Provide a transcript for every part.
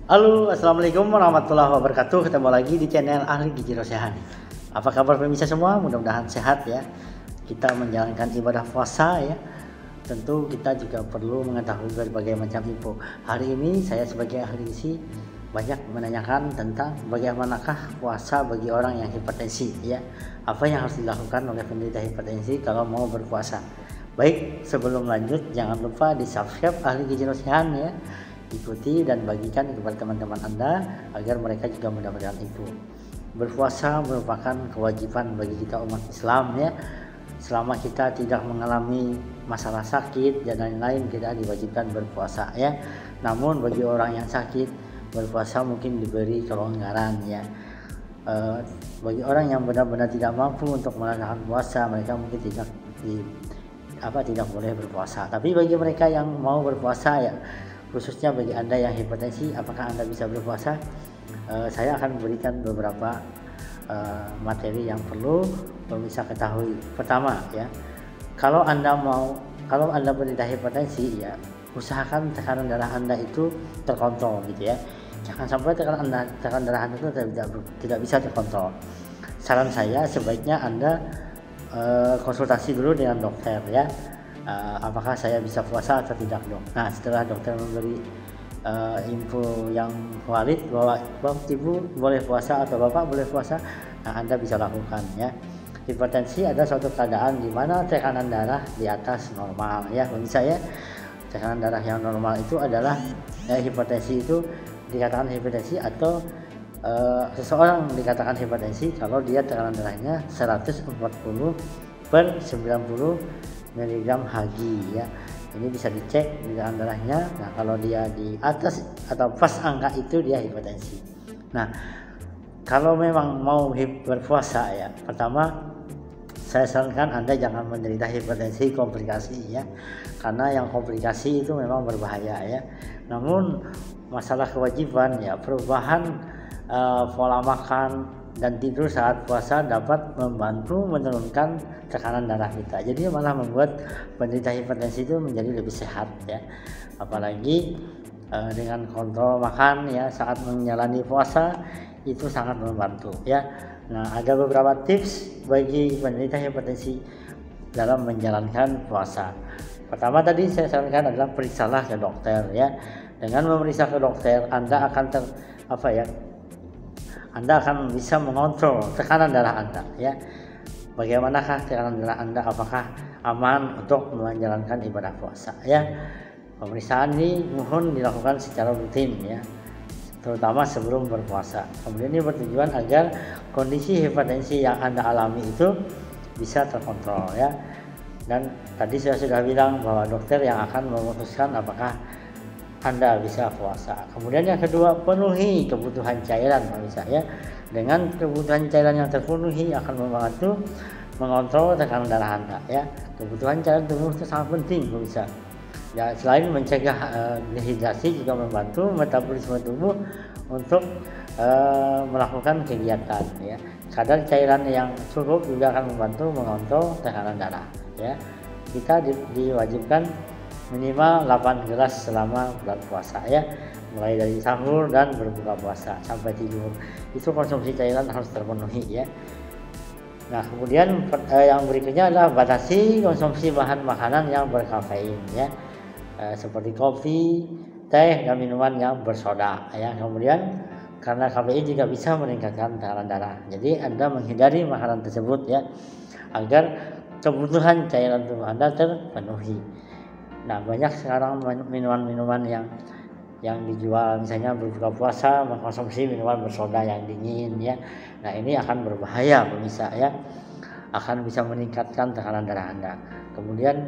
Halo, assalamualaikum warahmatullahi wabarakatuh. Ketemu lagi di channel Ahli Gizi Rosehan. Apa kabar pemirsa semua? Mudah-mudahan sehat ya. Kita menjalankan ibadah puasa ya. Tentu kita juga perlu mengetahui berbagai macam info. Hari ini saya sebagai ahli gizi banyak menanyakan tentang bagaimanakah puasa bagi orang yang hipertensi ya. Apa yang harus dilakukan oleh penderita hipertensi kalau mau berpuasa. Baik, sebelum lanjut jangan lupa di-subscribe Ahli Gizi Rosehan ya. Ikuti dan bagikan kepada teman-teman Anda agar mereka juga mendapatkan info. Berpuasa merupakan kewajiban bagi kita umat Islam ya. Selama kita tidak mengalami masalah sakit dan lain-lain, kita diwajibkan berpuasa ya. Namun bagi orang yang sakit, berpuasa mungkin diberi kelonggaran ya. Bagi orang yang benar-benar tidak mampu untuk melaksanakan puasa, mereka mungkin tidak boleh berpuasa. Tapi bagi mereka yang mau berpuasa ya, khususnya bagi Anda yang hipertensi, apakah Anda bisa berpuasa? Saya akan memberikan beberapa materi yang perlu bisa ketahui. Pertama ya, kalau Anda menderita hipertensi ya, usahakan tekanan darah Anda itu terkontrol gitu ya. Jangan sampai tekanan darah Anda itu tidak bisa terkontrol. Saran saya sebaiknya Anda konsultasi dulu dengan dokter ya. Apakah saya bisa puasa atau tidak dok. Nah, setelah dokter memberi info yang valid bahwa ibu boleh puasa atau bapak boleh puasa, nah Anda bisa lakukan ya. Hipertensi ada suatu keadaan di mana tekanan darah di atas normal ya. Bisa ya, tekanan darah yang normal itu adalah hipertensi itu dikatakan hipertensi atau seseorang dikatakan hipertensi kalau dia tekanan darahnya 140/90 mg Hg ya. Ini bisa dicek di dalam darahnya. Nah, kalau dia di atas atau pas angka itu dia hipertensi. Nah, kalau memang mau berpuasa ya, pertama saya sarankan Anda jangan menderita hipertensi komplikasi ya, karena yang komplikasi itu memang berbahaya ya. Namun masalah kewajiban ya, perubahan pola makan dan tidur saat puasa dapat membantu menurunkan tekanan darah kita. Jadi malah membuat penderita hipertensi itu menjadi lebih sehat ya. Apalagi dengan kontrol makan ya saat menjalani puasa itu sangat membantu ya. Nah, ada beberapa tips bagi penderita hipertensi dalam menjalankan puasa. Pertama tadi saya sarankan adalah periksalah ke dokter ya. Dengan memeriksa ke dokter, Anda akan bisa mengontrol tekanan darah Anda ya. Bagaimanakah tekanan darah Anda, apakah aman untuk menjalankan ibadah puasa ya. Pemeriksaan ini mohon dilakukan secara rutin ya, terutama sebelum berpuasa. Kemudian ini bertujuan agar kondisi hipertensi yang Anda alami itu bisa terkontrol ya. Dan tadi saya sudah bilang bahwa dokter yang akan memutuskan apakah Anda bisa puasa. Kemudian yang kedua, penuhi kebutuhan cairan pemirsa ya. Dengan kebutuhan cairan yang terpenuhi akan membantu mengontrol tekanan darah Anda ya. Kebutuhan cairan tubuh itu sangat penting pemirsa. Ya, selain mencegah dehidrasi juga membantu metabolisme tubuh untuk melakukan kegiatan ya. Kadar cairan yang cukup juga akan membantu mengontrol tekanan darah ya. Kita diwajibkan minimal 8 gelas selama bulan puasa ya, mulai dari sahur dan berbuka puasa sampai tidur. Itu konsumsi cairan harus terpenuhi ya. Nah, kemudian yang berikutnya adalah batasi konsumsi bahan makanan yang berkafein ya, seperti kopi, teh, dan minuman yang bersoda ya. Kemudian karena kafein juga bisa meningkatkan tekanan darah, jadi Anda menghindari makanan tersebut ya, agar kebutuhan cairan tubuh Anda terpenuhi. Nah, banyak sekarang minuman-minuman yang dijual, misalnya berbuka puasa mengkonsumsi minuman bersoda yang dingin ya. Nah, ini akan berbahaya pemirsa ya, akan bisa meningkatkan tekanan darah Anda. Kemudian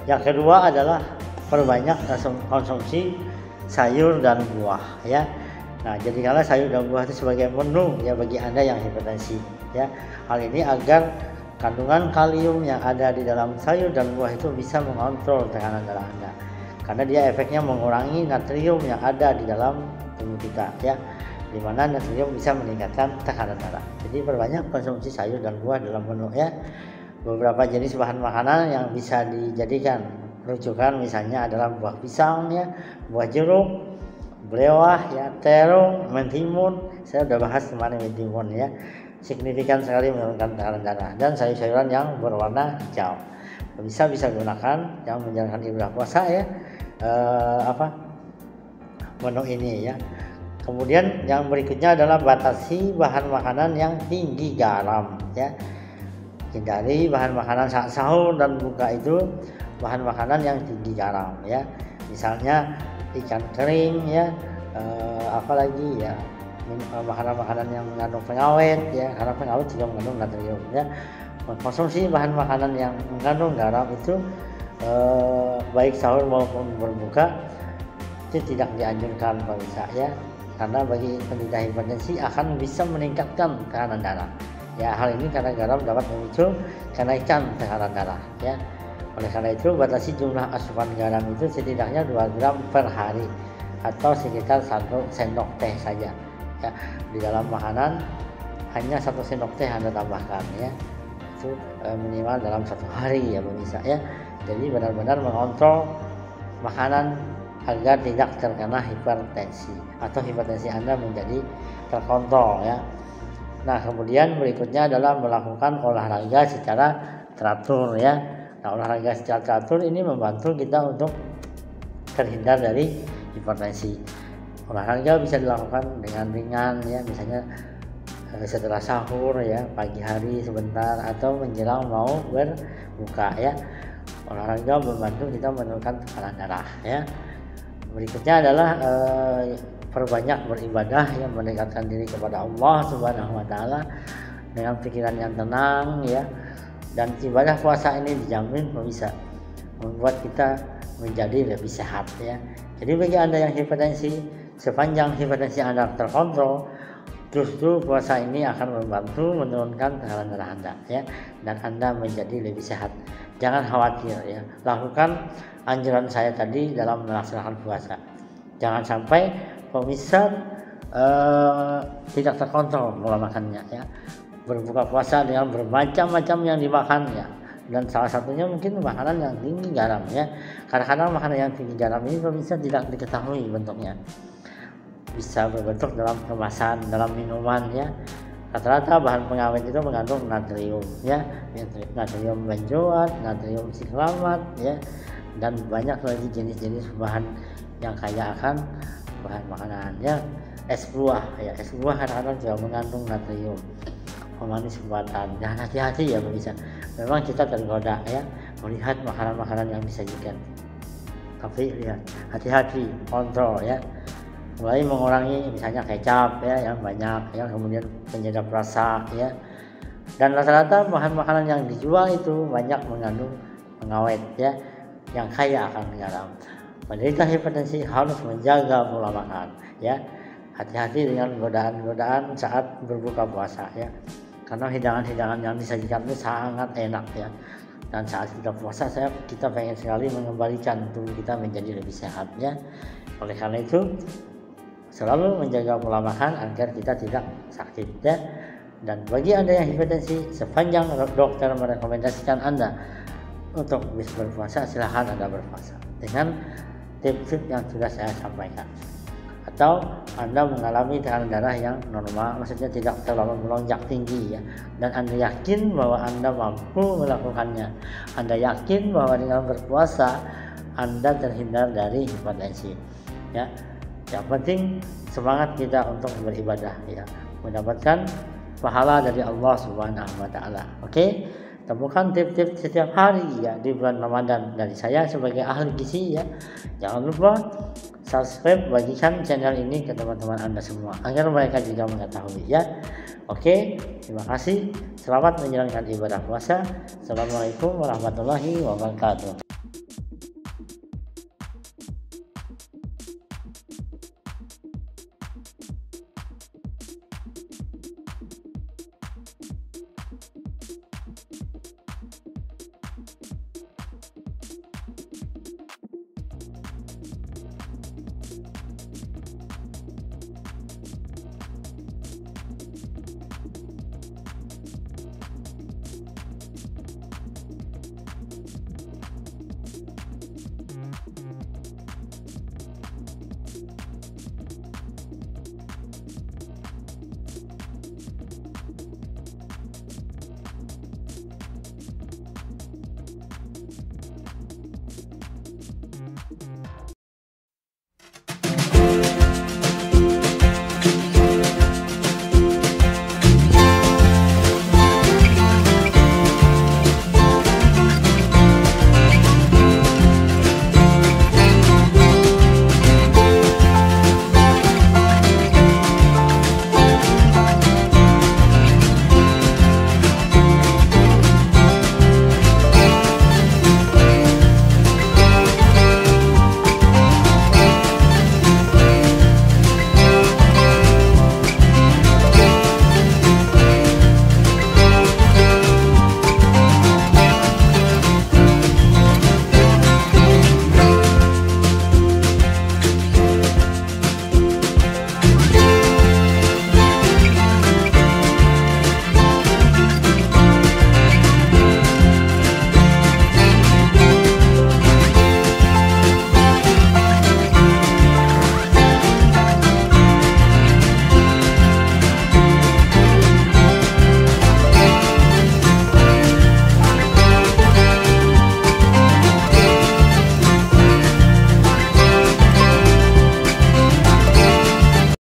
yang kedua adalah perbanyak konsumsi sayur dan buah ya. Nah, jadikanlah sayur dan buah itu sebagai menu ya bagi Anda yang hipertensi ya. Hal ini agar kandungan kalium yang ada di dalam sayur dan buah itu bisa mengontrol tekanan darah Anda, karena dia efeknya mengurangi natrium yang ada di dalam tubuh kita ya, di mana natrium bisa meningkatkan tekanan darah. Jadi perbanyak konsumsi sayur dan buah dalam menu ya. Beberapa jenis bahan makanan yang bisa dijadikan rujukan misalnya adalah buah pisang ya, buah jeruk, belewah ya, terung, mentimun. Saya udah bahas kemarin mentimun ya. Signifikan sekali menurunkan tekanan darah, dan sayur-sayuran yang berwarna hijau. Bisa gunakan yang menjalankan ibadah puasa ya, menu ini ya. Kemudian yang berikutnya adalah batasi bahan makanan yang tinggi garam ya. Hindari bahan makanan saat sahur dan buka itu bahan makanan yang tinggi garam ya. Misalnya ikan kering ya, apalagi ya, makanan-makanan yang mengandung pengawet ya, karena pengawet juga mengandung natrium ya. Mengkonsumsi bahan makanan yang mengandung garam itu baik sahur maupun berbuka itu tidak dianjurkan pemirsa ya, karena bagi penderita hipertensi akan bisa meningkatkan tekanan darah ya. Hal ini karena garam dapat memicu kenaikan tekanan darah ya. Oleh karena itu batasi jumlah asupan garam itu setidaknya 2 gram per hari atau sekitar 1 sendok teh saja ya. Di dalam makanan hanya 1 sendok teh Anda tambahkan ya, itu minimal dalam 1 hari ya pemirsa ya. Jadi benar-benar mengontrol makanan agar tidak terkena hipertensi atau hipertensi Anda menjadi terkontrol ya. Nah, kemudian berikutnya adalah melakukan olahraga secara teratur ya. Nah, olahraga secara teratur ini membantu kita untuk terhindar dari hipertensi. Olahraga bisa dilakukan dengan ringan ya, misalnya setelah sahur ya, pagi hari sebentar, atau menjelang mau berbuka ya. Olahraga membantu kita menurunkan tekanan darah ya. Berikutnya adalah perbanyak beribadah yang mendekatkan diri kepada Allah Subhanahu wa taala dengan pikiran yang tenang ya. Dan ibadah puasa ini dijamin bisa membuat kita menjadi lebih sehat ya. Jadi bagi Anda yang hipertensi, sepanjang hipertensi Anda terkontrol, justru puasa ini akan membantu menurunkan tekanan darah Anda ya, dan Anda menjadi lebih sehat. Jangan khawatir ya, lakukan anjuran saya tadi dalam melaksanakan puasa. Jangan sampai pemirsa tidak terkontrol pola makannya ya. Berbuka puasa dengan bermacam-macam yang dimakan ya, dan salah satunya mungkin makanan yang tinggi garam ya. Kadang-kadang makanan yang tinggi garam ini pemirsa tidak diketahui bentuknya. Bisa berbentuk dalam kemasan, dalam minuman ya. Rata-rata bahan pengawet itu mengandung natrium ya, natrium benzoat, natrium siklamat ya, dan banyak lagi jenis-jenis bahan yang kaya akan bahan makanan ya. Es buah ya, es buah kadang-kadang juga mengandung natrium, pemanis buatan. Dan hati-hati ya pemirsa, memang kita tergoda ya melihat makanan-makanan yang disajikan, tapi lihat, hati-hati, kontrol ya. Mulai mengurangi misalnya kecap ya yang banyak ya, kemudian penyedap rasa ya. Dan rata-rata bahan makanan yang dijual itu banyak mengandung pengawet ya, yang kaya akan garam. Penderita hipertensi harus menjaga pola makan ya. Hati-hati dengan godaan-godaan saat berbuka puasa ya, karena hidangan-hidangan yang disajikan itu sangat enak ya. Dan saat kita puasa kita pengen sekali mengembalikan tubuh kita menjadi lebih sehat ya. Oleh karena itu selalu menjaga pola makan agar kita tidak sakit ya. Dan bagi Anda yang hipertensi, sepanjang dokter merekomendasikan Anda untuk bisa berpuasa, silahkan Anda berpuasa dengan tips-tips yang sudah saya sampaikan. Atau Anda mengalami tekanan darah yang normal, maksudnya tidak terlalu melonjak tinggi ya, dan Anda yakin bahwa Anda mampu melakukannya. Anda yakin bahwa dengan berpuasa Anda terhindar dari hipertensi ya. Yang penting semangat kita untuk beribadah ya, mendapatkan pahala dari Allah Subhanahu wa taala. Oke? Temukan tips-tips setiap hari ya di bulan Ramadan dari saya sebagai ahli gizi ya. Jangan lupa subscribe, bagikan channel ini ke teman-teman Anda semua agar mereka juga mengetahui ya. Oke, terima kasih. Selamat menjalankan ibadah puasa. Assalamualaikum warahmatullahi wabarakatuh.